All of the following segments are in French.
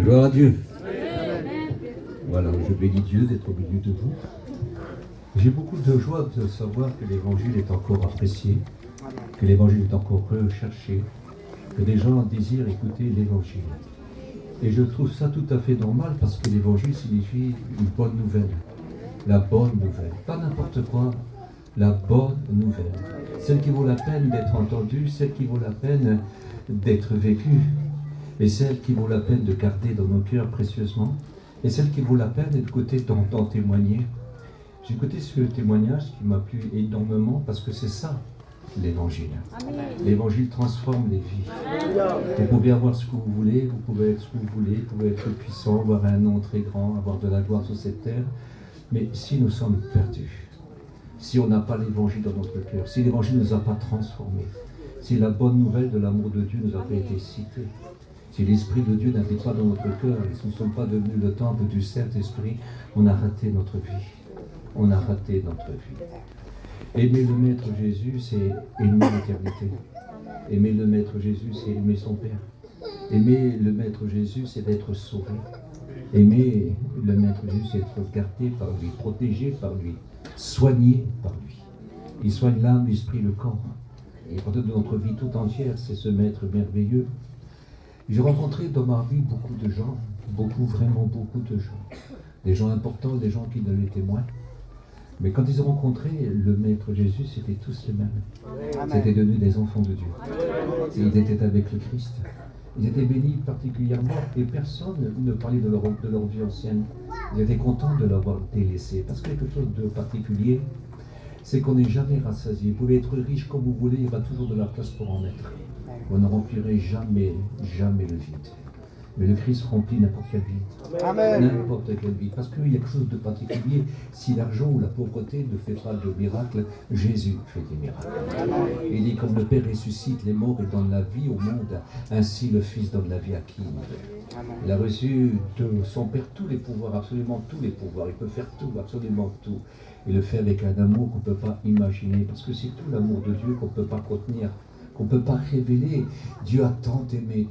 Gloire à Dieu. Voilà, je bénis Dieu d'être au milieu de vous. J'ai beaucoup de joie de savoir que l'évangile est encore apprécié, que l'évangile est encore recherché, que des gens désirent écouter l'évangile. Et je trouve ça tout à fait normal parce que l'évangile signifie une bonne nouvelle. La bonne nouvelle. Pas n'importe quoi, la bonne nouvelle. Celle qui vaut la peine d'être entendue, celle qui vaut la peine d'être vécue, et celle qui vaut la peine de garder dans nos cœurs précieusement, et celle qui vaut la peine d'écouter d'en témoigner. J'ai écouté ce témoignage qui m'a plu énormément parce que c'est ça l'évangile. L'évangile transforme les vies. Vous pouvez avoir ce que vous voulez, vous pouvez être ce que vous voulez, vous pouvez être puissant, avoir un nom très grand, avoir de la gloire sur cette terre, mais si nous sommes perdus, si on n'a pas l'évangile dans notre cœur, si l'évangile ne nous a pas transformés, si la bonne nouvelle de l'amour de Dieu nous a pas été citée, si l'Esprit de Dieu n'habite pas dans notre cœur et si nous ne sommes pas devenus le temple du Saint-Esprit, on a raté notre vie. On a raté notre vie. Aimer le Maître Jésus, c'est aimer l'éternité. Aimer le Maître Jésus, c'est aimer son Père. Aimer le Maître Jésus, c'est d'être sauvé. Aimer le Maître Jésus, c'est être gardé par lui, protégé par lui, soigné par lui. Il soigne l'âme, l'esprit, le corps. Et quand de notre vie tout entière, c'est ce Maître merveilleux. J'ai rencontré dans ma vie beaucoup de gens, vraiment beaucoup de gens. Des gens importants, des gens qui ne l'étaient moins. Mais quand ils ont rencontré le Maître Jésus, c'était tous les mêmes. C'était devenus des enfants de Dieu. Ils étaient avec le Christ. Ils étaient bénis particulièrement et personne ne parlait de leur vie ancienne. Ils étaient contents de l'avoir délaissé. Parce que quelque chose de particulier, c'est qu'on n'est jamais rassasié. Vous pouvez être riche comme vous voulez, il y aura toujours de la place pour en mettre. Vous ne remplirez jamais le vide. Mais le Christ remplit n'importe quel vide. Amen. N'importe quel vide. Parce qu'il y a quelque chose de particulier. Si l'argent ou la pauvreté ne fait pas de miracle, Jésus fait des miracles. Il dit comme le Père ressuscite les morts et donne la vie au monde, ainsi le Fils donne la vie à qui il veut. Il a reçu de son Père tous les pouvoirs, absolument tous les pouvoirs. Il peut faire tout, absolument tout. Il le fait avec un amour qu'on ne peut pas imaginer. Parce que c'est tout l'amour de Dieu qu'on ne peut pas contenir, qu'on ne peut pas révéler. Dieu a tant aimé,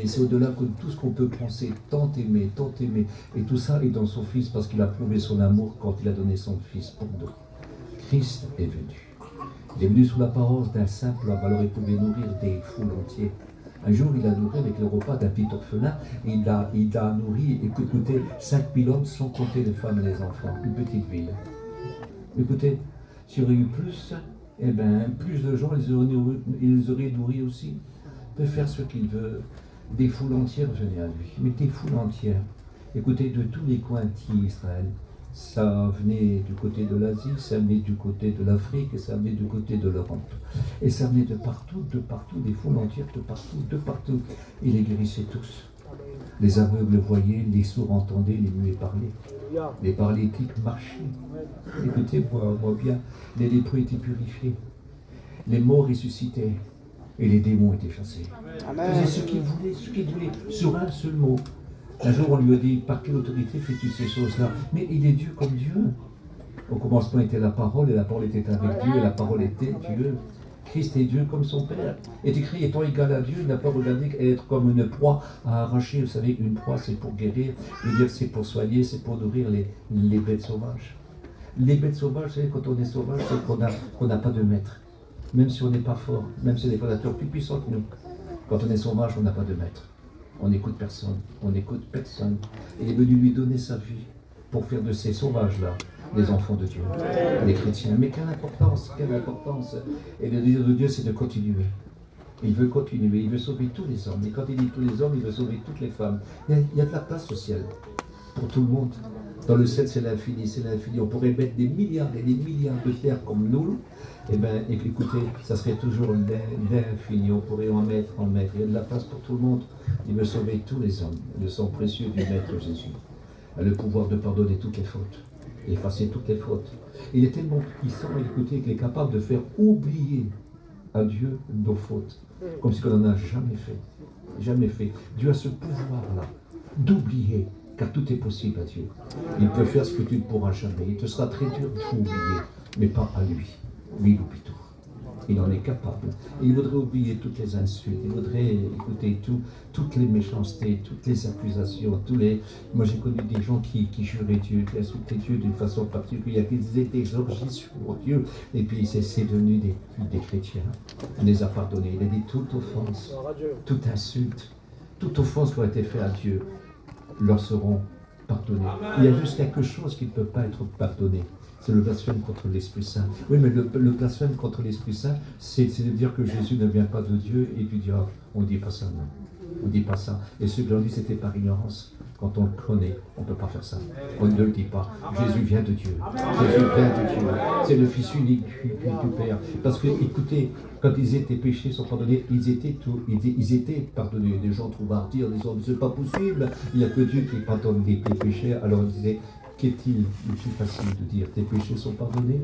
c'est au-delà de tout ce qu'on peut penser, tant aimé, et tout ça est dans son Fils parce qu'il a prouvé son amour quand il a donné son Fils pour nous. Christ est venu. Il est venu sous l'apparence d'un simple homme, alors il pouvait nourrir des foules entières. Un jour, il a nourri avec le repas d'un petit orphelin, et il a nourri, écoutez, 5000 hommes sans compter les femmes et les enfants, une petite ville. Écoutez, s'il y aurait eu plus, eh bien, plus de gens, ils auraient nourri aussi. Il peut faire ce qu'il veut. Des foules entières venaient à lui. Mais des foules entières. Écoutez, de tous les coins d'Israël. Ça venait du côté de l'Asie, ça venait du côté de l'Afrique, et ça venait du côté de l'Europe. Et ça venait de partout, des foules entières, de partout. Il les guérissait tous. Les aveugles voyaient, les sourds entendaient, les muets parlaient. Les paralytiques marchaient. Écoutez-moi bien, les lépreux étaient purifiés. Les morts ressuscitaient. Et les démons étaient chassés. Ils faisaient ce qu'ils voulaient, sur un seul mot. Un jour, on lui a dit, par quelle autorité fais-tu ces choses-là? Mais il est Dieu comme Dieu. Au commencement était la parole, et la parole était avec Dieu, et la parole était Dieu. Christ est Dieu comme son Père. Est écrit, étant égal à Dieu, il n'a pas regardé être comme une proie à arracher. Vous savez, une proie, c'est pour guérir, c'est pour soigner, c'est pour nourrir les bêtes sauvages. Les bêtes sauvages, vous savez, quand on est sauvage, c'est qu'on n'a pas de maître. Même si on n'est pas fort, même si on est des prédateurs plus puissants que nous. Quand on est sauvage, on n'a pas de maître. On n'écoute personne. Il est venu lui donner sa vie pour faire de ces sauvages-là les enfants de Dieu, les chrétiens. Mais quelle importance. Et le désir de Dieu, c'est de continuer. Il veut continuer, il veut sauver tous les hommes. Et quand il dit tous les hommes, il veut sauver toutes les femmes. Il y a de la place au ciel pour tout le monde. Dans le ciel, c'est l'infini. On pourrait mettre des milliards et des milliards de terres comme nous. Eh bien, écoutez, ça serait toujours l'infini. On pourrait en mettre. Il y a de la place pour tout le monde. Il veut sauver tous les hommes. Le sang précieux du Maître Jésus a le pouvoir de pardonner toutes les fautes, effacer toutes les fautes. Il est tellement puissant, écoutez, qu'il est capable de faire oublier à Dieu nos fautes, comme si on n'en a jamais fait. Jamais fait. Dieu a ce pouvoir-là d'oublier, car tout est possible à Dieu. Il peut faire ce que tu ne pourras jamais. Il te sera très dur d'oublier, mais pas à lui. Lui, il oublie tout. Il en est capable. Il voudrait oublier toutes les insultes, il voudrait écouter toutes les méchancetés, toutes les accusations, Moi j'ai connu des gens qui juraient Dieu, qui insultaient Dieu d'une façon particulière, qui disaient des orgies sur Dieu, et puis c'est devenu des chrétiens. On les a pardonnés. Il a dit toute offense, toute insulte, toute offense qui a été faite à Dieu leur seront pardonnées. Il y a juste quelque chose qui ne peut pas être pardonné. C'est le blasphème contre l'Esprit Saint. Oui, mais le blasphème contre l'Esprit Saint, c'est de dire que Jésus ne vient pas de Dieu et du diable. On ne dit pas ça, non. On ne dit pas ça. Et ceux qui l'ont dit, c'était par ignorance. Quand on le connaît, on ne peut pas faire ça. On ne le dit pas. Jésus vient de Dieu. Jésus vient de Dieu. C'est le Fils unique du Père. Parce que, écoutez, quand ils étaient péchés, sont pardonnés, ils étaient pardonnés. Les gens trouvaient à dire, disant, c'est pas possible. Il n'y a que Dieu qui pardonne les péchés. Alors on disait, qu'est-il le plus facile de dire tes péchés sont pardonnés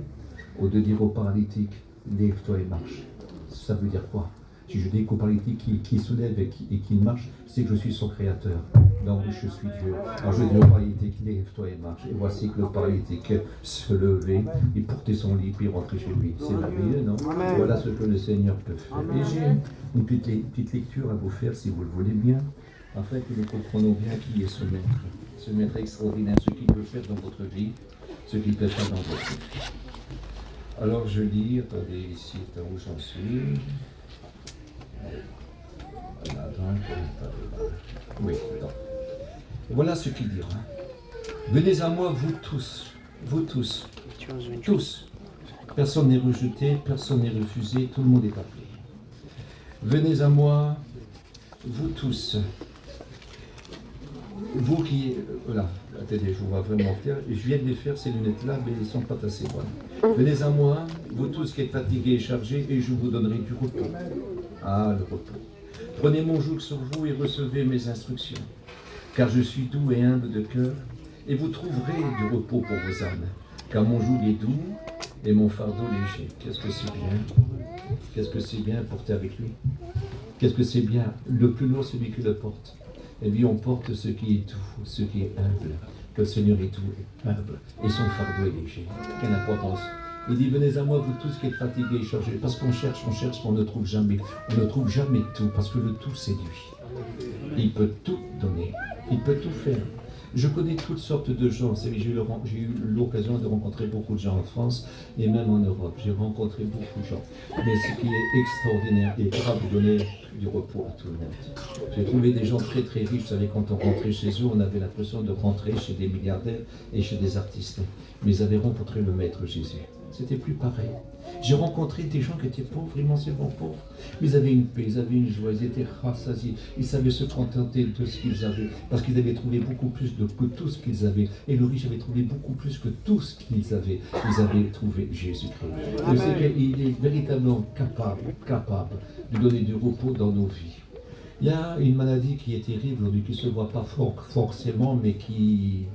ou de dire au paralytique lève-toi et marche? Ça veut dire quoi? Si je dis qu'au paralytique qui soulève et qui marche, c'est que je suis son créateur. Donc je suis Dieu. Alors je dis au paralytique lève-toi et marche. Et voici que le paralytique se levait, il portait son lit puis rentrait chez lui. C'est merveilleux, non? Voilà ce que le Seigneur peut faire. Et j'ai une petite lecture à vous faire si vous le voulez bien, afin que nous comprenions bien qui est ce maître. Ce maître extraordinaire, ce qu'il peut faire dans votre vie, ce qu'il peut faire dans votre vie. Alors je lis, attendez ici, où j'en suis. Oui, non. Voilà ce qu'il dira. Venez à moi, vous tous, tous. Personne n'est rejeté, personne n'est refusé, tout le monde est appelé. Venez à moi, vous tous. Vous qui... Voilà, attendez, je vois vraiment clair. Je viens de les faire, ces lunettes-là, mais elles ne sont pas assez bonnes. Venez à moi, vous tous qui êtes fatigués et chargés, et je vous donnerai du repos. Ah, le repos. Prenez mon joug sur vous et recevez mes instructions. Car je suis doux et humble de cœur, et vous trouverez du repos pour vos âmes. Car mon joug est doux et mon fardeau léger. Qu'est-ce que c'est bien? Qu'est-ce que c'est bien porter avec lui? Qu'est-ce que c'est bien? Le plus lourd, celui qui le porte. Et lui, on porte ce qui est doux, ce qui est humble. Que le Seigneur est doux et humble. Et son fardeau est léger. Quelle importance! Il dit, venez à moi, vous tous qui êtes fatigués et chargés. Parce qu'on cherche, on ne trouve jamais. On ne trouve jamais tout, parce que le tout, c'est lui. Il peut tout donner. Il peut tout faire. Je connais toutes sortes de gens. Vous savez, j'ai eu l'occasion de rencontrer beaucoup de gens en France et même en Europe. J'ai rencontré beaucoup de gens. Mais ce qui est extraordinaire et capable de donner du repos à tout le monde. J'ai trouvé des gens très très riches. Vous savez, quand on rentrait chez eux, on avait l'impression de rentrer chez des milliardaires et chez des artistes. Mais ils avaient rencontré le Maître Jésus. C'était plus pareil. J'ai rencontré des gens qui étaient pauvres, immensément pauvres, mais ils avaient une paix, ils avaient une joie, ils étaient rassasiés, ils savaient se contenter de ce qu'ils avaient, parce qu'ils avaient trouvé beaucoup plus que tout ce qu'ils avaient. Et le riche avait trouvé beaucoup plus que tout ce qu'ils avaient. Ils avaient trouvé Jésus-Christ. Je sais qu'il est véritablement capable de donner du repos dans nos vies. Il y a une maladie qui est terrible, qui ne se voit pas forcément, mais qui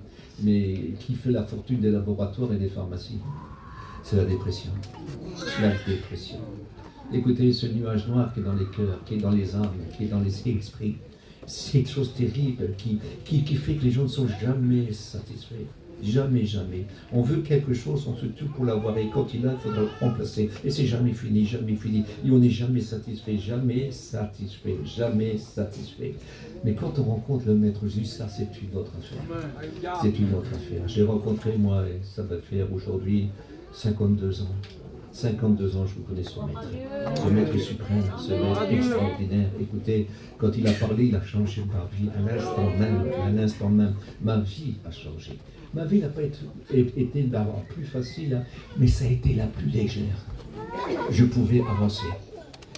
fait la fortune des laboratoires et des pharmacies. C'est la dépression. La dépression. Écoutez, ce nuage noir qui est dans les cœurs, qui est dans les âmes, qui est dans les esprits, c'est quelque chose de terrible qui fait que les gens ne sont jamais satisfaits. Jamais, jamais. On veut quelque chose, on se tue pour l'avoir, et quand il a, il faudra le remplacer. Et c'est jamais fini, jamais fini. Et on n'est jamais satisfait, jamais satisfait, jamais satisfait. Mais quand on rencontre le Maître Jésus, ça c'est une autre affaire. C'est une autre affaire. J'ai rencontré, moi, et ça va faire aujourd'hui 52 ans. 52 ans, je vous connais ce maître suprême, ce maître extraordinaire. Écoutez, quand il a parlé, il a changé ma vie à l'instant même. Ma vie a changé. Ma vie n'a pas été d'abord plus facile, mais ça a été la plus légère. Je pouvais avancer.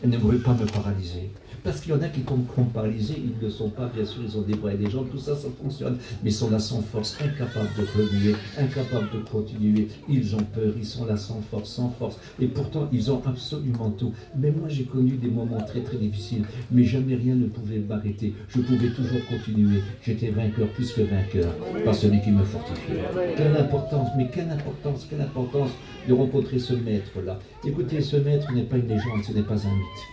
Elle ne pouvait pas me paralyser. Parce qu'il y en a qui tombent paralysés, ils ne le sont pas, bien sûr, ils ont des bras et des jambes, tout ça, ça fonctionne. Mais ils sont là sans force, incapables de remuer, incapables de continuer. Ils ont peur, ils sont là sans force. Et pourtant, ils ont absolument tout. Mais moi, j'ai connu des moments très, très difficiles, mais jamais rien ne pouvait m'arrêter. Je pouvais toujours continuer. J'étais vainqueur, plus que vainqueur, par celui qui me fortifiait. Quelle importance de rencontrer ce maître-là. Écoutez, ce maître n'est pas une légende, ce n'est pas un mythe.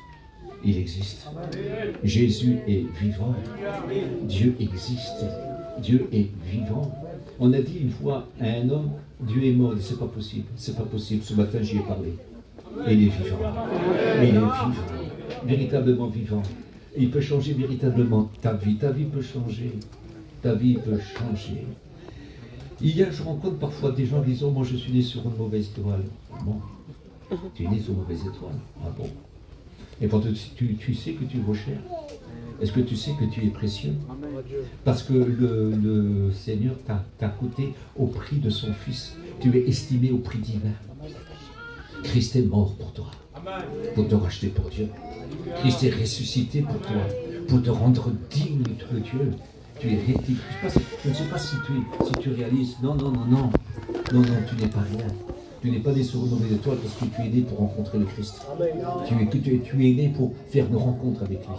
Il existe. Jésus est vivant. Dieu existe. Dieu est vivant. On a dit une fois à un homme, Dieu est mort. C'est pas possible. C'est pas possible. Ce matin, j'y ai parlé. Il est vivant. Il est vivant. Véritablement vivant. Il peut changer véritablement ta vie. Ta vie peut changer. Ta vie peut changer. Je rencontre parfois des gens qui disent « Oh, moi je suis né sur une mauvaise étoile. » Bon, tu es né sur une mauvaise étoile. Ah bon? Et pourtant, tu sais que tu vaux cher. Est-ce que tu sais que tu es précieux? Parce que le Seigneur t'a coûté au prix de son Fils. Tu es estimé au prix divin. Christ est mort pour toi, pour te racheter pour Dieu. Christ est ressuscité pour toi, pour te rendre digne de Dieu. Tu es réticule. Je ne sais pas si tu réalises. Non, tu n'es pas rien. Tu n'es pas né sur une mauvaise étoile parce que tu es né pour rencontrer le Christ. Tu es né pour faire une rencontre avec lui,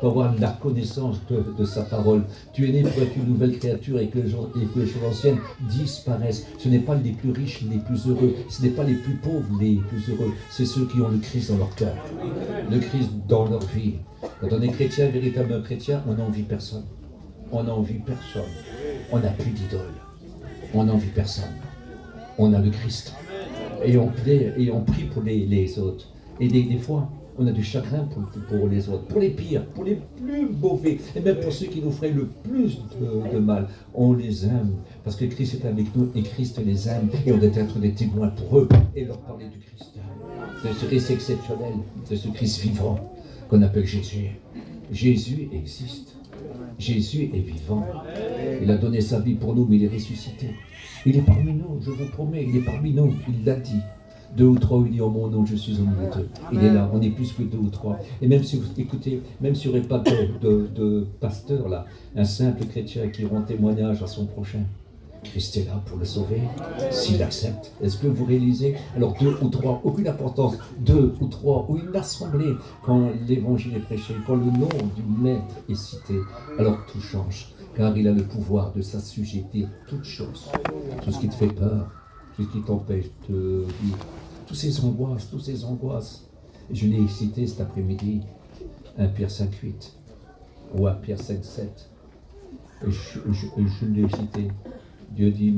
pour avoir la connaissance de sa parole. Tu es né pour être une nouvelle créature et que les choses anciennes disparaissent. Ce n'est pas les plus riches, les plus heureux. Ce n'est pas les plus pauvres, les plus heureux. C'est ceux qui ont le Christ dans leur cœur, le Christ dans leur vie. Quand on est chrétien, véritablement chrétien, on n'envie personne. On n'envie personne. On n'a plus d'idole. On n'envie personne. On a le Christ. Et on prie pour les autres. Et des fois, on a du chagrin pour les autres, pour les pires, pour les plus mauvais, et même pour ceux qui nous feraient le plus de mal. On les aime, parce que Christ est avec nous, et Christ les aime, et on doit être des témoins pour eux, et leur parler du Christ. De ce Christ exceptionnel, de ce Christ vivant, qu'on appelle Jésus. Jésus existe. Jésus est vivant. Il a donné sa vie pour nous, mais il est ressuscité. Il est parmi nous, je vous promets, il est parmi nous, il l'a dit. 2 ou 3 unis en mon nom, je suis au milieu d'eux. Il est là, on est plus que 2 ou 3. Et même si vous écoutez, même s'il n'y aurait pas de pasteur là, un simple chrétien qui rend témoignage à son prochain, Christ est là pour le sauver, s'il accepte. Est-ce que vous réalisez? Alors 2 ou 3, aucune importance, 2 ou 3, ou une assemblée, quand l'évangile est prêché, quand le nom du maître est cité, alors tout change. Car il a le pouvoir de s'assujettir à toutes choses. Tout ce qui te fait peur, tout ce qui t'empêche de vivre, toutes ces angoisses. Je l'ai cité cet après-midi, 1 Pierre 5,8 ou 1 Pierre 5,7. Je l'ai cité. Dieu dit,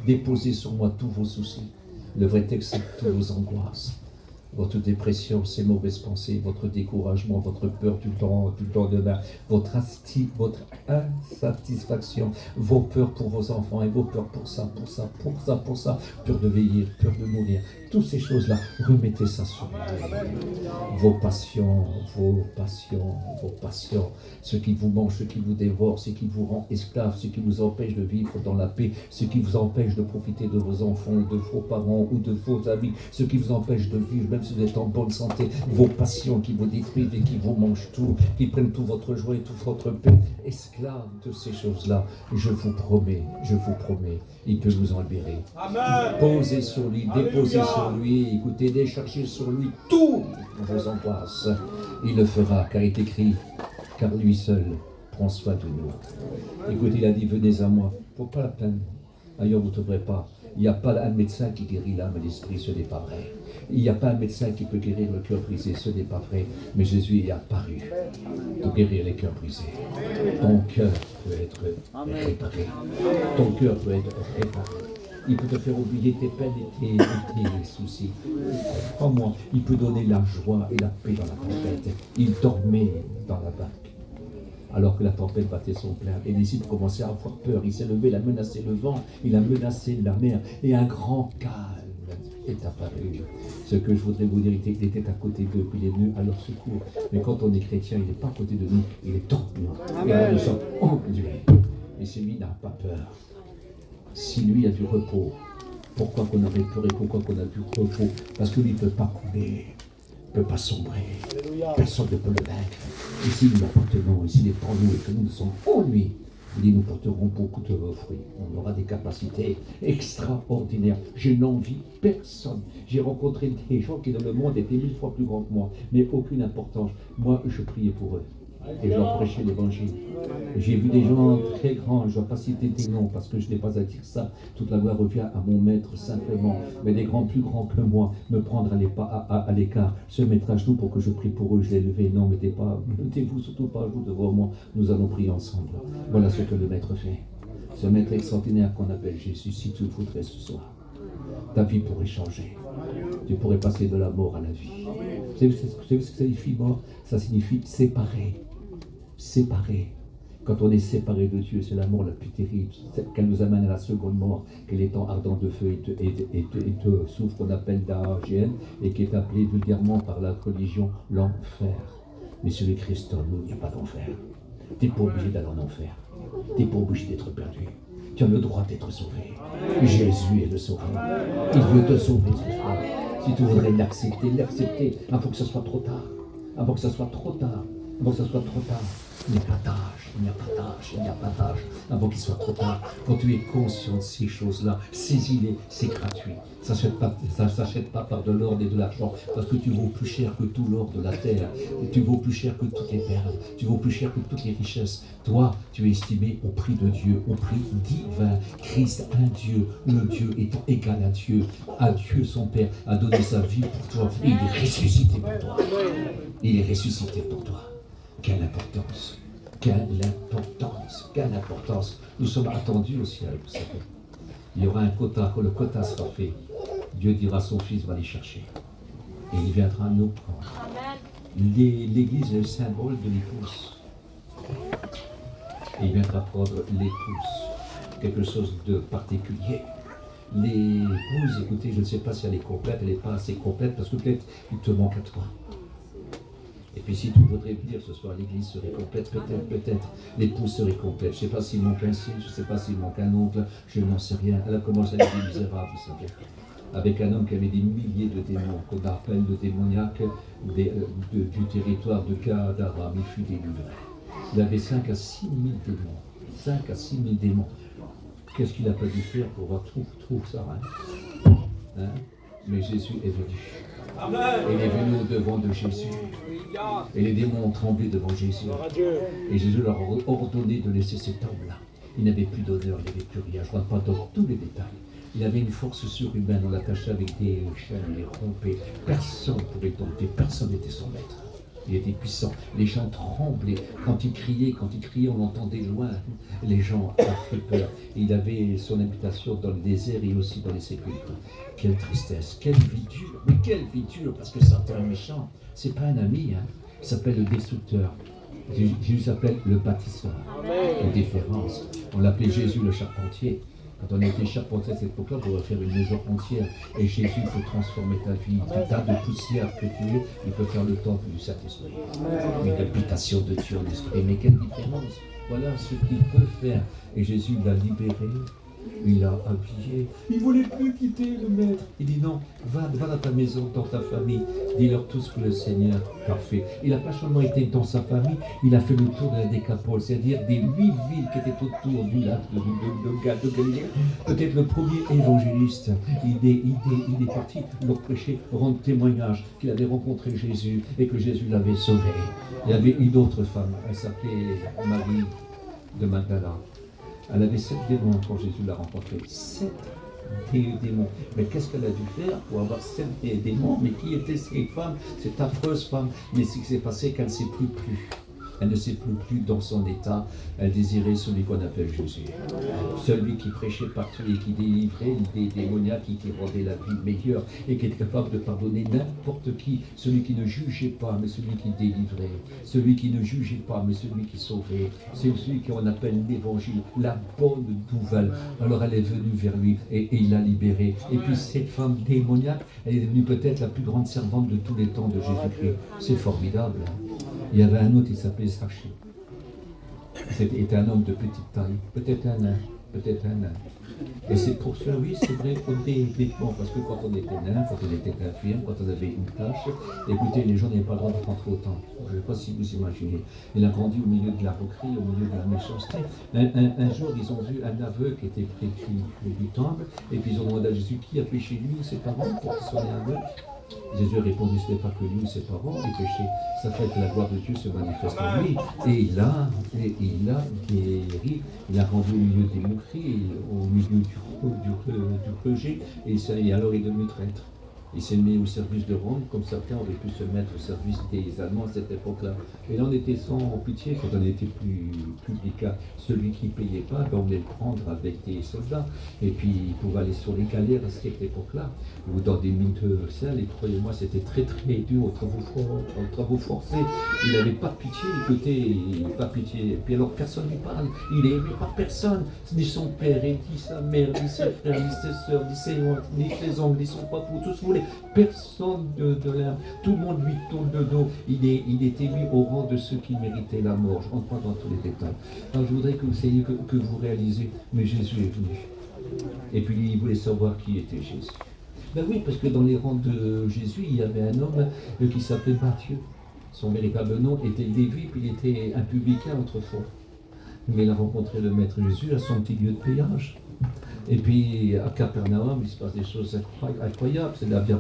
déposez sur moi tous vos soucis. Le vrai texte, c'est toutes vos angoisses. Votre dépression, ces mauvaises pensées, votre découragement, votre peur du lendemain, votre insatisfaction, vos peurs pour vos enfants et vos peurs pour ça, peur de vieillir, peur de mourir. Toutes ces choses-là, remettez ça sur vous. Vos passions, ce qui vous mange, ce qui vous dévore, ce qui vous rend esclave, ce qui vous empêche de vivre dans la paix, ce qui vous empêche de profiter de vos enfants, de vos parents ou de vos amis, ce qui vous empêche de vivre, même si vous êtes en bonne santé, vos passions qui vous détruisent et qui vous mangent tout, qui prennent toute votre joie et toute votre paix, esclaves de ces choses-là, je vous promets, il peut vous en libérer. Amen. Posez sur lui, déposez sur lui, écoutez, déchargez sur lui toutes vos angoisses. Il le fera, car il est écrit, car lui seul prend soin de nous. Écoutez, il a dit, venez à moi, pour pas la peine. Ailleurs, vous ne trouverez pas. Il n'y a pas un médecin qui guérit l'âme et l'esprit, ce n'est pas vrai. Il n'y a pas un médecin qui peut guérir le cœur brisé, ce n'est pas vrai. Mais Jésus est apparu pour guérir les cœurs brisés. Ton cœur peut être réparé. Ton cœur peut être réparé. Il peut te faire oublier tes peines et tes soucis. Crois-moi, il peut donner la joie et la paix dans la tempête. Il dormait dans la barque, alors que la tempête battait son plein. Et les disciples commençaient à avoir peur. Il s'est levé, il a menacé le vent, il a menacé la mer. Et un grand calme est apparu. Ce que je voudrais vous dire, il était à côté d'eux, puis il est venu à leur secours. Mais quand on est chrétien, il n'est pas à côté de nous, il est en nous. Et alors nous sommes en lui. Et si lui n'a pas peur, si lui a du repos, pourquoi qu'on aurait peur et pourquoi qu'on a du repos? Parce que lui ne peut pas couler, ne peut pas sombrer. Personne ne peut le vaincre. Et si nous l'appartenons, et s'il est en nous et que nous sommes en lui, il dit, nous porterons beaucoup de fruits. On aura des capacités extraordinaires. Je n'envie personne. J'ai rencontré des gens qui dans le monde étaient 1000 fois plus grands que moi, mais aucune importance. Moi, je priais pour eux. Et je leur prêchais l'évangile. J'ai vu des gens très grands, je ne vais pas citer des noms parce que je n'ai pas à dire ça. Toute la gloire revient à mon maître simplement. Mais des grands plus grands que moi, me prendre à l'écart, se mettre à genoux pour que je prie pour eux. Je l'ai levé. Non, mettez-vous surtout pas à genoux devant moi. Nous allons prier ensemble. Voilà ce que le maître fait. Ce maître extraordinaire qu'on appelle Jésus, si tu le voudrais ce soir, ta vie pourrait changer. Tu pourrais passer de la mort à la vie. Vous savez ce que ça signifie mort? Ça signifie séparé. Séparé. Quand on est séparé de Dieu, c'est la mort la plus terrible, qu'elle nous amène à la seconde mort, qui est l'étang ardent de feu et de soufre qu'on appelle d'Argène, et qui est appelé vulgairement par la religion l'enfer. Mais sur le Christ en nous, il n'y a pas d'enfer. Tu n'es pas obligé d'aller en enfer. Tu n'es pas obligé d'être perdu. Tu as le droit d'être sauvé. Jésus est le sauveur. Il veut te sauver ce soir. Si tu voudrais l'accepter, avant que ce soit trop tard. Avant que ce soit trop tard. Avant que ce soit trop tard. Il n'y a pas d'âge, il n'y a pas d'âge, il n'y a pas d'âge. Avant qu'il soit trop tard, quand tu es conscient de ces choses-là, saisis-les, c'est gratuit. Ça ne s'achète pas par de l'or et de l'argent, parce que tu vaux plus cher que tout l'or de la terre. Et tu vaux plus cher que toutes les perles, tu vaux plus cher que toutes les richesses. Toi, tu es estimé au prix de Dieu, au prix divin. Christ, un Dieu, le Dieu étant égal à Dieu son Père, a donné sa vie pour toi. Et il est ressuscité pour toi. Il est ressuscité pour toi. Quelle importance, quelle importance, quelle importance. Nous sommes attendus au ciel, vous savez. Il y aura un quota, quand le quota sera fait, Dieu dira à son fils, va les chercher. Et il viendra nous prendre. L'église est le symbole de l'épouse. Et il viendra prendre l'épouse. Quelque chose de particulier. L'épouse, écoutez, je ne sais pas si elle est complète, elle n'est pas assez complète, parce que peut-être il te manque à toi. Et puis si tu voudrais venir ce soir, l'église serait complète, peut-être, l'épouse serait complète. Je ne sais pas s'il manque un signe, je ne sais pas s'il manque un oncle, je n'en sais rien. Elle a commencé à être misérable, vous savez. Avec un homme qui avait des milliers de démons, qu'on appelle le démoniaque du territoire de Gadara, il fut délivré. Il avait 5 à 6 000 démons. 5 à 6 000 démons. Qu'est-ce qu'il n'a pas dû faire pour voir trouve ça, hein? Mais Jésus est venu. Amen. Il est venu au-devant de Jésus. Et les démons ont tremblé devant Jésus. Et Jésus leur a ordonné de laisser cet homme-là. Il n'avait plus d'honneur, il n'avait plus rien. Je ne rentre pas dans tous les détails. Il avait une force surhumaine, on l'attachait avec des chaînes, il les rompait. Personne ne pouvait dompter, personne n'était son maître. Il était puissant. Les gens tremblaient. Quand il criait, on l'entendait loin. Les gens avaient peur. Il avait son habitation dans le désert et aussi dans les sépulcres. Quelle tristesse, quelle vie dure. Mais quelle vie dure, parce que Satan est méchant. C'est pas un ami, hein. Il s'appelle le destructeur. Jésus s'appelle le bâtisseur. En différence. On l'appelait Jésus le charpentier. Quand on a été charpentier à cette époque-là, on pourrait faire une maison entière. Et Jésus peut transformer ta vie. Du tas de poussière que tu es, il peut faire le temple du Saint-Esprit. Une habitation de Dieu en esprit. Mais quelle différence! Voilà ce qu'il peut faire. Et Jésus l'a libéré. Il l'a habillé. Il ne voulait plus quitter le maître. Il dit non, va dans ta maison, dans ta famille. Dis-leur tout ce que le Seigneur t'a fait. Il n'a pas seulement été dans sa famille, il a fait le tour de la Décapole, c'est-à-dire des 8 villes qui étaient autour du lac de Galilée. Peut-être le premier évangéliste. Il est parti leur prêcher, rendre témoignage qu'il avait rencontré Jésus et que Jésus l'avait sauvé. Il y avait une autre femme, elle s'appelait Marie de Magdala. Elle avait 7 démons quand Jésus l'a rencontrée. 7 démons. Mais qu'est-ce qu'elle a dû faire pour avoir 7 démons? Mais qui était cette femme, cette affreuse femme? Mais ce qui s'est passé, qu'elle ne sait plus. Elle ne sait plus dans son état. Elle désirait celui qu'on appelle Jésus. Celui qui prêchait partout et qui délivrait des démoniaques, qui rendait la vie meilleure et qui était capable de pardonner n'importe qui. Celui qui ne jugeait pas, mais celui qui délivrait. Celui qui ne jugeait pas, mais celui qui sauvait. C'est celui qu'on appelle l'évangile, la bonne nouvelle. Alors elle est venue vers lui et il l'a libérée. Et puis cette femme démoniaque, elle est devenue peut-être la plus grande servante de tous les temps de Jésus-Christ. C'est formidable. Il y avait un autre, il s'appelait Zachée. C'était un homme de petite taille, peut-être un nain. Et c'est pour cela, oui, c'est vrai, au début, parce que quand on était nain, quand on était infirme, quand on avait une tâche, écoutez, les gens n'avaient pas le droit de rentrer au temple. Je ne sais pas si vous imaginez. Il a grandi au milieu de la moquerie, au milieu de la méchanceté. Un jour, ils ont vu un aveugle qui était près du temple, et puis ils ont demandé à Jésus qui a péché lui ou ses parents pour qu'il soit né aveugle. Jésus a répondu, ce n'est pas que lui ou ses parents qui péchaient, ça fait que la gloire de Dieu se manifeste en lui. Et il a guéri, il a rendu au milieu des moqueries, au milieu du rejet, et alors il est devenu traître. Il s'est mis au service de Rome, comme certains auraient pu se mettre au service des Allemands à cette époque-là. Et là, on était sans pitié quand on était plus public. Celui qui ne payait pas, ben, on voulait le prendre avec des soldats. Et puis, il pouvait aller sur les galères à cette époque-là, ou dans des mines de sel. Et croyez-moi, c'était très très dur aux travaux forcés. Il n'avait pas de pitié, écoutez, pas pitié. Et puis alors, personne ne lui parle. Il est aimé par personne. Ni son père, ni sa mère, ni ses frères, ni ses soeurs, ni ses oncles, ni son papa, tout ce que vous voulez. Personne de l'air. Tout le monde lui tourne le dos. Il était mis au rang de ceux qui méritaient la mort. Je ne rentre pas dans tous les détails. Alors, je voudrais que vous réalisez, mais Jésus est venu. Et puis il voulait savoir qui était Jésus. Ben oui, parce que dans les rangs de Jésus, il y avait un homme qui s'appelait Matthieu. Son véritable nom était Lévi, puis il était un publicain autrefois. Mais il a rencontré le Maître Jésus à son petit lieu de péage. Et puis à Capernaum, il se passe des choses incroyables. C'est la via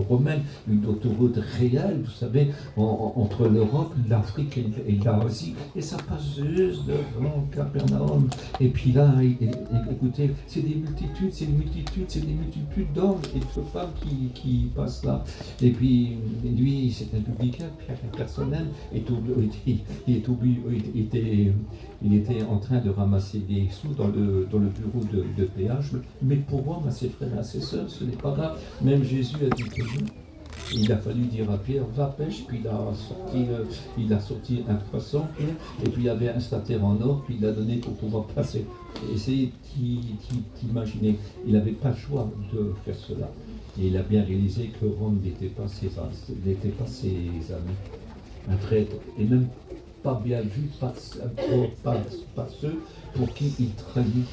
romaine, une autoroute réelle, vous savez, entre l'Europe, l'Afrique et l'Asie. Et ça passe juste devant Capernaum. Et puis là, écoutez, c'est des multitudes d'hommes et de femmes qui passent là. Et puis lui, c'est un publicain, personnel, il était en train de ramasser des sous dans le bureau de péage. Mais pour moi, ses frères et ses sœurs, ce n'est pas grave. Même Jésus a dit que non. Il a fallu dire à Pierre, va pêche, puis il a sorti un poisson, et puis il y avait un statère en or, puis il l'a donné pour pouvoir passer. Essayez d'imaginer, il n'avait pas le choix de faire cela. Et il a bien réalisé que Rome n'était pas ses amis. Un traître, et même pas bien vu par ceux pour qui il trahit.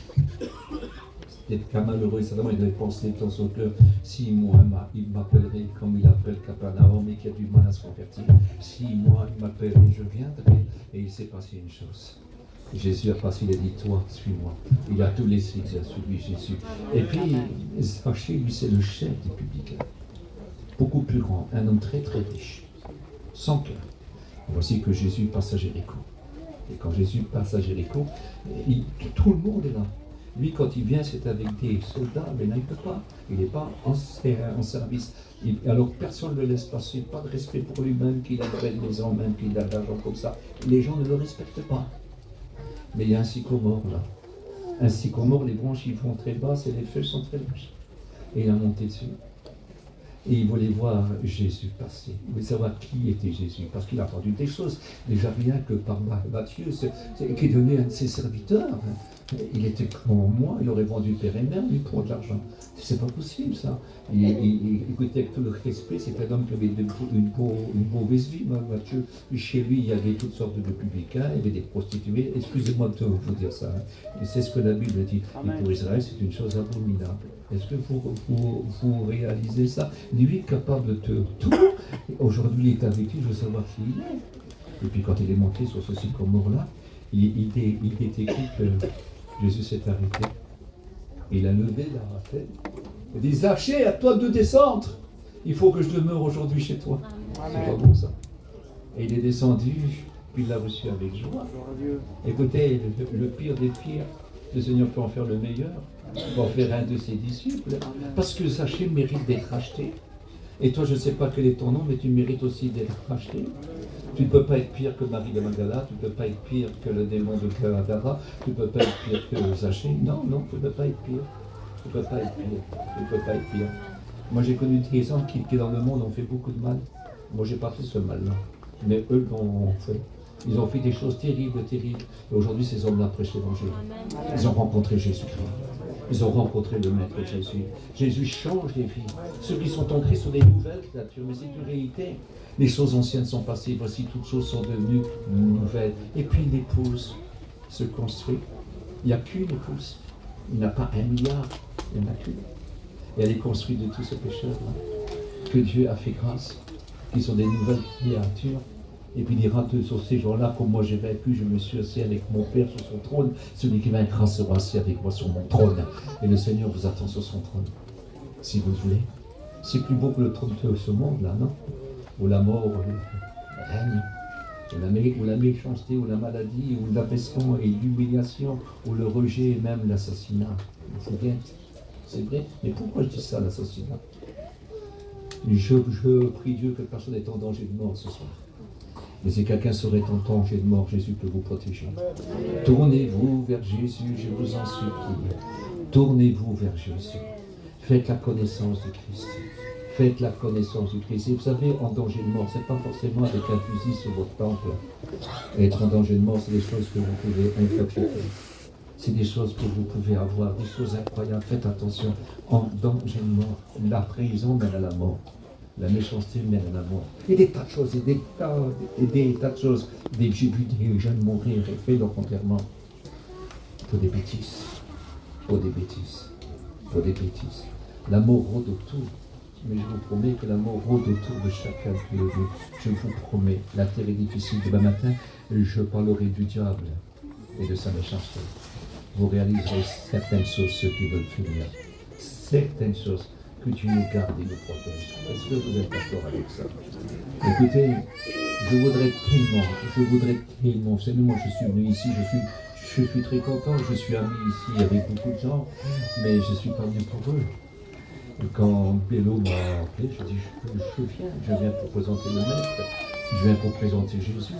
C'était qu'un malheureux, certainement il avait pensé dans son cœur, si moi il m'appellerait comme il appelle Capernaum et qui a du mal à se convertir, si moi il m'appellerait, je viendrai. Et il s'est passé une chose. Jésus a passé, il a dit, toi, suis-moi. Il a tout laissé, il a suivi Jésus. Et puis, Zachée, lui, c'est le chef des publicains. Beaucoup plus grand, un homme très très riche, sans cœur. Voici que Jésus passe à Jéricho. Et quand Jésus passe à Jéricho, tout le monde est là. Lui, quand il vient, c'est avec des soldats, mais là, il ne peut pas. Il n'est pas en service. Alors, personne ne le laisse passer. Pas de respect pour lui-même, qu'il a de belles maisons, même qu'il a de l'argent comme ça. Les gens ne le respectent pas. Mais il y a un sycomore, là. Un sycomore, les branches, ils vont très basses et les feuilles sont très larges. Et il a monté dessus. Et il voulait voir Jésus passer. Il voulait savoir qui était Jésus, parce qu'il a entendu des choses. Déjà rien que par Matthieu, qui est devenu un de ses serviteurs. Il était comme moi, il aurait vendu père et mère, lui, pour de l'argent. C'est pas possible, ça. Écoutez, avec tout le respect, c'est un homme qui avait une mauvaise vie, Matthieu. Chez lui, il y avait toutes sortes de publicains, il y avait des prostituées. Excusez-moi de vous dire ça. Hein. C'est ce que la Bible dit. Et pour Israël, c'est une chose abominable. Est-ce que vous réalisez ça? Lui est capable de tout. Aujourd'hui, il est avec lui, je veux savoir qui il est. Et puis quand il est monté sur ce sycomore-là, il est écrit que Jésus s'est arrêté. Il a levé la tête. Il dit, Zachée, à toi de descendre. Il faut que je demeure aujourd'hui chez toi. C'est pas bon ça. Et il est descendu, puis il l'a reçu avec joie. Écoutez, le pire des pires, le Seigneur peut en faire le meilleur, pour en faire un de ses disciples. Parce que Zachée mérite d'être racheté. Et toi, je ne sais pas quel est ton nom, mais tu mérites aussi d'être racheté. Tu ne peux pas être pire que Marie de Magdala, tu ne peux pas être pire que le démon de Gadara, tu ne peux pas être pire que Zachée. Non, tu ne peux pas être pire. Tu ne peux pas être pire. Tu ne peux pas être pire. Moi, j'ai connu des gens qui, dans le monde, ont fait beaucoup de mal. Moi, je n'ai pas fait ce mal-là. Mais eux l'ont fait. Ils ont fait des choses terribles, terribles. Et aujourd'hui, ces hommes-là prêchent l'évangile. Ils ont rencontré Jésus-Christ. Ils ont rencontré le Maître Jésus. Jésus change les vies. Ceux qui sont en Christ sont des nouvelles créatures, mais c'est une réalité. Les choses anciennes sont passées, voici toutes choses sont devenues nouvelles. Et puis l'épouse se construit. Il n'y a qu'une épouse. Il n'y en a pas 1 milliard, il n'y en a qu'une. Et elle est construite de tous ces pécheurs-là. Que Dieu a fait grâce, qui sont des nouvelles créatures. Et puis il dira sur ces gens-là, comme moi j'ai vaincu, je me suis assis avec mon Père sur son trône. Celui qui vaincra sera assis avec moi sur mon trône. Et le Seigneur vous attend sur son trône, si vous voulez. C'est plus beau que le trône de ce monde-là, non? Où la mort règne, où la méchanceté, où la maladie, où l'abaissement et l'humiliation, où le rejet et même l'assassinat. C'est vrai. Mais pourquoi je dis ça, l'assassinat? Je prie Dieu que personne n'est en danger de mort ce soir. Mais si quelqu'un serait en danger de mort, Jésus peut vous protéger. Tournez-vous vers Jésus, je vous en supplie. Tournez-vous vers Jésus. Faites la connaissance de Christ. Faites la connaissance du Christ. Et vous savez, en danger de mort, ce n'est pas forcément avec un fusil sur votre temple. Être en danger de mort, c'est des choses que vous pouvez interpréter. C'est des choses que vous pouvez avoir, des choses incroyables. Faites attention. En danger de mort, la trahison mène à la mort. La méchanceté mène à la mort. Et des tas de choses, et des tas de choses. J'ai vu des jeunes mourir et faire leur enterrement pour des bêtises. Pour des bêtises. Pour des bêtises. La mort rôde autour. Mais je vous promets que la mort rôde autour de chacun de vous. Je vous promets. La terre est difficile. Demain matin, je parlerai du diable et de sa méchanceté. Vous réaliserez certaines choses, ceux qui veulent finir. Certaines choses. Que Dieu nous garde et nous protège. Est-ce que vous êtes d'accord avec ça? Écoutez, je voudrais tellement, vous savez, moi je suis venu ici, je suis très content, je suis ami ici avec beaucoup de gens, mais je ne suis pas venu pour eux. Quand Pélo m'a appelé, je dis, je viens pour présenter le Maître, je viens pour présenter Jésus.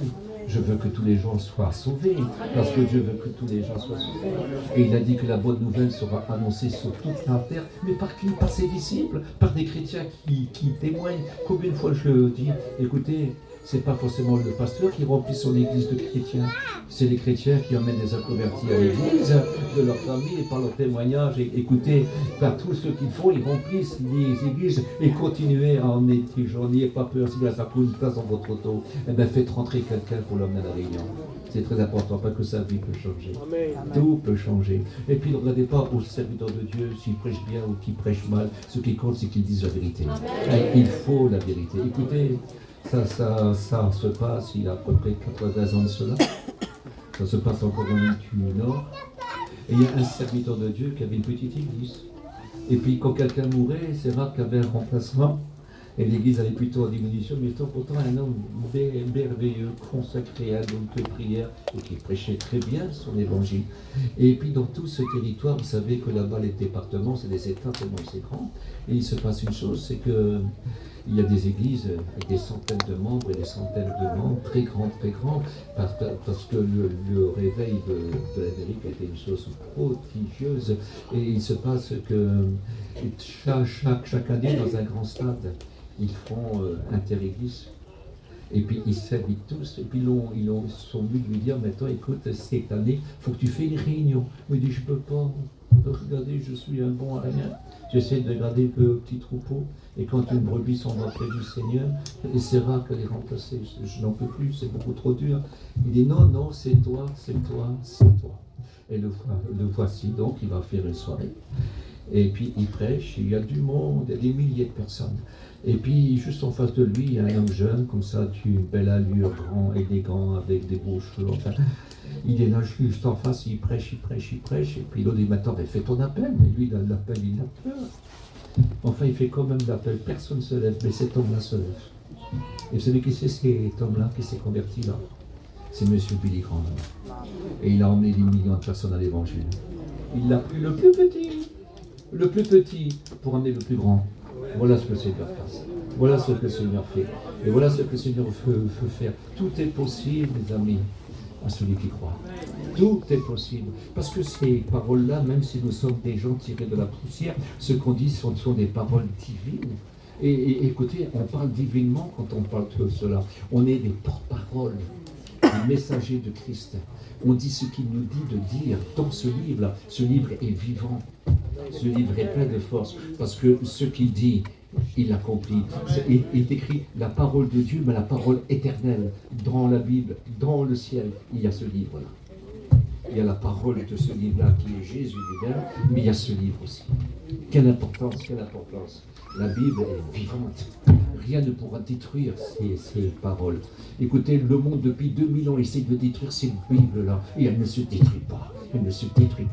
Je veux que tous les gens soient sauvés, parce que Dieu veut que tous les gens soient sauvés. Et il a dit que la bonne nouvelle sera annoncée sur toute la terre, mais par qui? Par ses disciples, par des chrétiens qui témoignent. Combien de fois je dis, écoutez, c'est pas forcément le pasteur qui remplit son église de chrétiens, c'est les chrétiens qui emmènent des convertis à l'église, de leur famille, et par leur témoignage, et écoutez, par tout ce qu'ils font, ils remplissent les églises, et continuez à emmener des gens, n'ayez pas peur, si ça prend une place dans votre auto, eh bien faites rentrer quelqu'un pour l'emmener à la réunion. C'est très important, parce que sa vie peut changer. Amen. Tout peut changer. Et puis ne regardez pas aux serviteurs de Dieu, s'ils prêchent bien ou qu'ils prêchent mal, ce qui compte, c'est qu'ils disent la vérité. Il faut la vérité. Écoutez, ça se passe il y a à peu près 80 ans de cela. Ça se passe encore en Lituanie Nord. Et il y a un serviteur de Dieu qui avait une petite église. Et puis quand quelqu'un mourait, c'est rare qu'il y avait un remplacement. Et l'église allait plutôt en diminution, mais pourtant un homme merveilleux, consacré à l'homme de prière, et qui prêchait très bien son évangile. Et puis dans tout ce territoire, vous savez que là-bas, les départements, c'est des États tellement c'est grand. Et il se passe une chose, c'est que il y a des églises avec des centaines de membres et des centaines de membres, très grands, parce que le réveil de l'Amérique a été une chose prodigieuse. Et il se passe que chaque année, dans un grand stade, ils font inter-église. Et puis ils s'habitent tous, et puis ils sont venus lui dire, maintenant écoute, cette année, il faut que tu fasses une réunion. Il dit, je peux pas, regardez, je suis un bon à rien. J'essaie de garder le petit troupeau, et quand une brebis s'en va près du Seigneur, et c'est rare qu'elle est remplacée, je n'en peux plus, c'est beaucoup trop dur. Il dit, non, c'est toi. Et le voici donc, il va faire une soirée. Et puis il prêche, il y a du monde, il y a des milliers de personnes. Et puis juste en face de lui, il y a un homme jeune, comme ça, d'une belle allure, grand, élégant, avec des beaux cheveux, enfin. Il est là juste en face, il prêche. Et puis l'autre dit, maintenant, fais ton appel. Mais lui, l'appel, il a peur. Enfin, il fait quand même l'appel. Personne ne se lève, mais cet homme-là se lève. Et vous savez qui c'est cet homme-là qui s'est converti là? C'est M. Billy Graham. Et il a emmené des millions de personnes à l'évangile. Il a pris le plus petit pour amener le plus grand. Voilà ce que le Seigneur fait. Voilà ce que le Seigneur fait. Et voilà ce que le Seigneur veut faire. Tout est possible, mes amis, à celui qui croit. Tout est possible. Parce que ces paroles-là, même si nous sommes des gens tirés de la poussière, ce qu'on dit sont des paroles divines. Et écoutez, on parle divinement quand on parle de cela. On est des porte-paroles, des messagers de Christ. On dit ce qu'il nous dit de dire dans ce livre-là. Ce livre est vivant. Ce livre est plein de force. Parce que ce qu'il dit, il l'accomplit. Il est écrit la parole de Dieu, mais la parole éternelle. Dans la Bible, dans le ciel, il y a ce livre-là. Il y a la parole de ce livre-là qui est Jésus lui-même, mais il y a ce livre aussi. Quelle importance. La Bible est vivante. Rien ne pourra détruire ces paroles. Écoutez, le monde depuis 2000 ans essaie de détruire cette Bible-là, et elle ne se détruit pas. Elle ne se détruit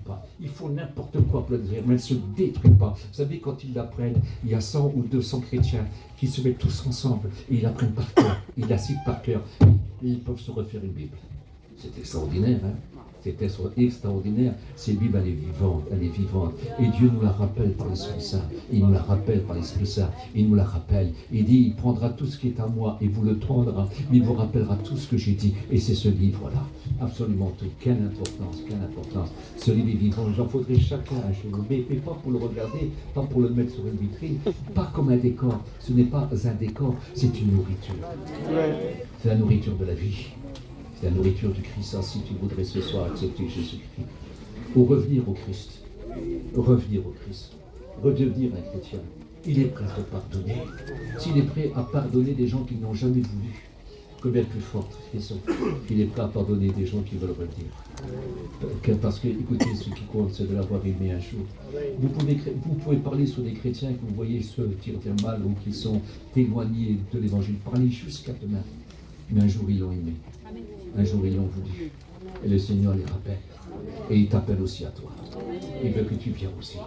pas. Il faut n'importe quoi pour la détruire, mais elle ne se détruit pas. Vous savez, quand ils l'apprennent, il y a 100 ou 200 chrétiens qui se mettent tous ensemble, et ils l'apprennent par cœur, ils la citent par cœur, et ils peuvent se refaire une Bible. C'est extraordinaire, hein? C'est extraordinaire. Cette Bible, elle est vivante, elle est vivante. Et Dieu nous la rappelle par l'Esprit Saint. Il nous la rappelle par l'Esprit Saint. Il nous la rappelle. Il dit, il prendra tout ce qui est à moi et vous le prendra. Il vous rappellera tout ce que j'ai dit. Et c'est ce livre-là. Absolument tout. Quelle importance, quelle importance. Ce livre est vivant. Il en faudrait chacun chez vous. Mais pas pour le regarder, pas pour le mettre sur une vitrine, pas comme un décor. Ce n'est pas un décor, c'est une nourriture. C'est la nourriture de la vie. C'est la nourriture du Christ. Si tu voudrais ce soir accepter Jésus-Christ, ou revenir au Christ, redevenir un chrétien, il est prêt à te pardonner. S'il est prêt à pardonner des gens qui n'ont jamais voulu, combien plus forte raison qu'il est prêt à pardonner des gens qui veulent revenir. Parce que, écoutez, ce qui compte, c'est de l'avoir aimé un jour. Vous pouvez parler sur des chrétiens que vous voyez se tirer mal ou qui sont éloignés de l'évangile. Parlez jusqu'à demain. Mais un jour, ils l'ont aimé. Un jour, ils l'ont voulu. Et le Seigneur les rappelle. Et il t'appelle aussi à toi. Il veut que tu viennes aussi.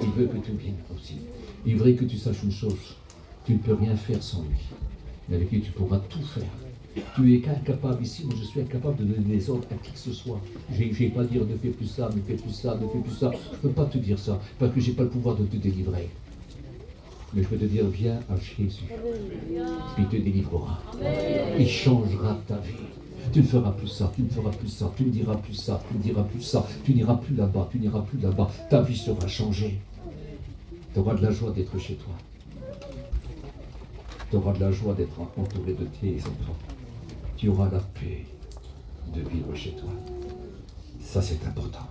Il veut que tu viennes aussi. Il veut que tu saches une chose. Tu ne peux rien faire sans lui. Mais avec lui, tu pourras tout faire. Tu es incapable ici, moi je suis incapable de donner des ordres à qui que ce soit. Je n'ai pas dire ne fais plus ça, ne fais plus ça, ne fais plus ça. Je ne peux pas te dire ça, parce que je n'ai pas le pouvoir de te délivrer. Mais je peux te dire, viens à Jésus. Il te délivrera. Il changera ta vie. Tu ne feras plus ça, tu ne feras plus ça, tu ne diras plus ça, tu ne diras plus ça, tu n'iras plus là-bas, tu n'iras plus là-bas. Ta vie sera changée. Tu auras de la joie d'être chez toi. Tu auras de la joie d'être entouré de tes enfants. Tu auras la paix de vivre chez toi. Ça, c'est important.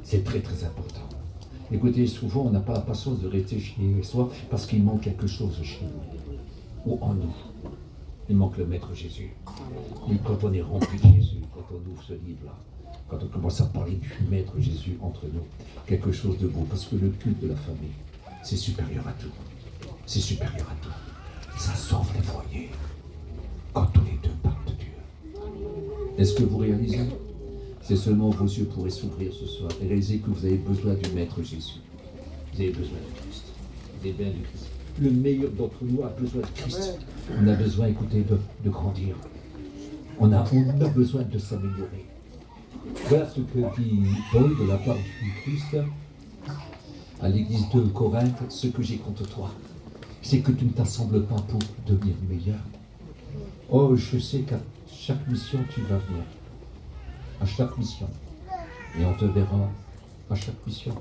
C'est très, très important. Écoutez, souvent, on n'a pas la patience de rester chez soi parce qu'il manque quelque chose chez nous ou en nous. Il manque le Maître Jésus. Et quand on est rempli de Jésus, quand on ouvre ce livre-là, quand on commence à parler du Maître Jésus entre nous, quelque chose de beau, parce que le culte de la famille, c'est supérieur à tout. C'est supérieur à tout. Ça sauve les foyers quand tous les deux parlent de Dieu. Est-ce que vous réalisez? C'est seulement vos yeux pourraient s'ouvrir ce soir et réaliser que vous avez besoin du Maître Jésus. Vous avez besoin du Christ. Vous avez besoin du Christ. Le meilleur d'entre nous a besoin de Christ. On a besoin, écoutez, de grandir. On a besoin de s'améliorer. Voilà ce que dit Paul de la part du Christ à l'église de Corinthe. Ce que j'ai contre toi, c'est que tu ne t'assembles pas pour devenir meilleur. Oh, je sais qu'à chaque mission, tu vas venir. À chaque mission. Et on te verra à chaque mission.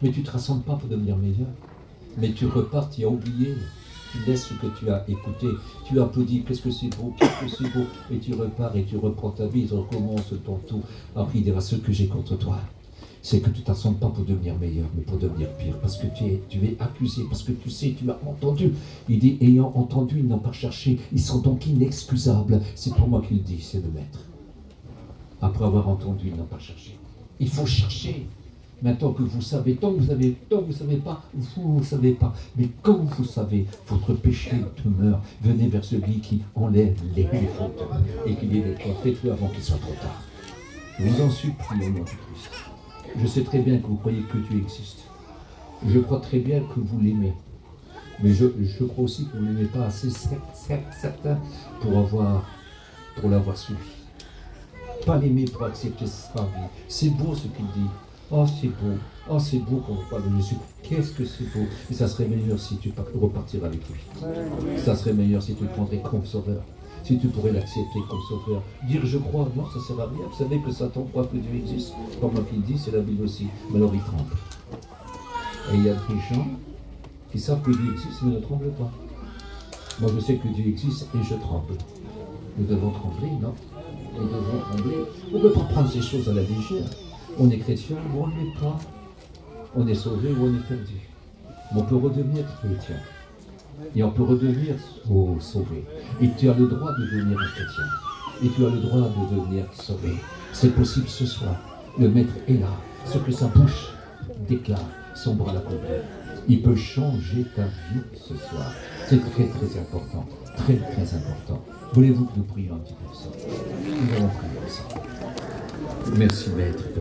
Mais tu ne te rassembles pas pour devenir meilleur. Mais tu repars, tu as oublié. Tu laisses ce que tu as écouté. Tu applaudis, qu'est-ce que c'est beau, qu'est-ce que c'est beau. Et tu repars et tu reprends ta vie. Tu recommences ton tour. Alors il dira, ce que j'ai contre toi, c'est que tu ne t'assembles pas pour devenir meilleur, mais pour devenir pire. Parce que tu es accusé, parce que tu sais, tu as entendu. Il dit, ayant entendu, ils n'ont pas cherché. Ils sont donc inexcusables. C'est pour moi qu'il dit, c'est le Maître. Après avoir entendu, ils n'ont pas cherché. Il faut chercher. Maintenant que vous savez, tant que vous ne savez pas, vous ne savez pas. Mais quand vous savez, votre péché demeure. Venez vers celui qui enlève les fautes et qui les nettoie. Faites-le avant qu'il soit trop tard. Je vous en supplie au nom du Christ. Je sais très bien que vous croyez que Dieu existe. Je crois très bien que vous l'aimez. Mais je crois aussi que vous ne l'aimez pas assez certain pour l'avoir suivi. Pas l'aimer pour accepter sa vie. C'est beau ce qu'il dit. Oh, c'est beau. Oh, c'est beau quand on parle de Jésus. Qu'est-ce que c'est beau. Et ça serait meilleur si tu repartirais avec lui. Ça serait meilleur si tu le prendrais comme sauveur. Si tu pourrais l'accepter comme sauveur. Dire je crois, non, ça ne sert à rien. Vous savez que Satan croit que Dieu existe. Pas moi qui le dis, c'est la Bible aussi. Mais alors il tremble. Et il y a des gens qui savent que Dieu existe mais ne tremblent pas. Moi je sais que Dieu existe et je tremble. Nous devons trembler, non? Nous devons trembler. On ne peut pas prendre ces choses à la légère. On est chrétien ou on ne l'est pas. On est sauvé ou on est perdu. Mais on peut redevenir chrétien. Et on peut redevenir sauvé. Et tu as le droit de devenir un chrétien. Et tu as le droit de devenir sauvé. C'est possible ce soir. Le Maître est là. Ce que sa bouche déclare, son bras l'accomplit. Il peut changer ta vie ce soir. C'est très très important. Très très important. Voulez-vous que nous prions un petit peu ça? Nous allons prier ensemble. Merci Maître.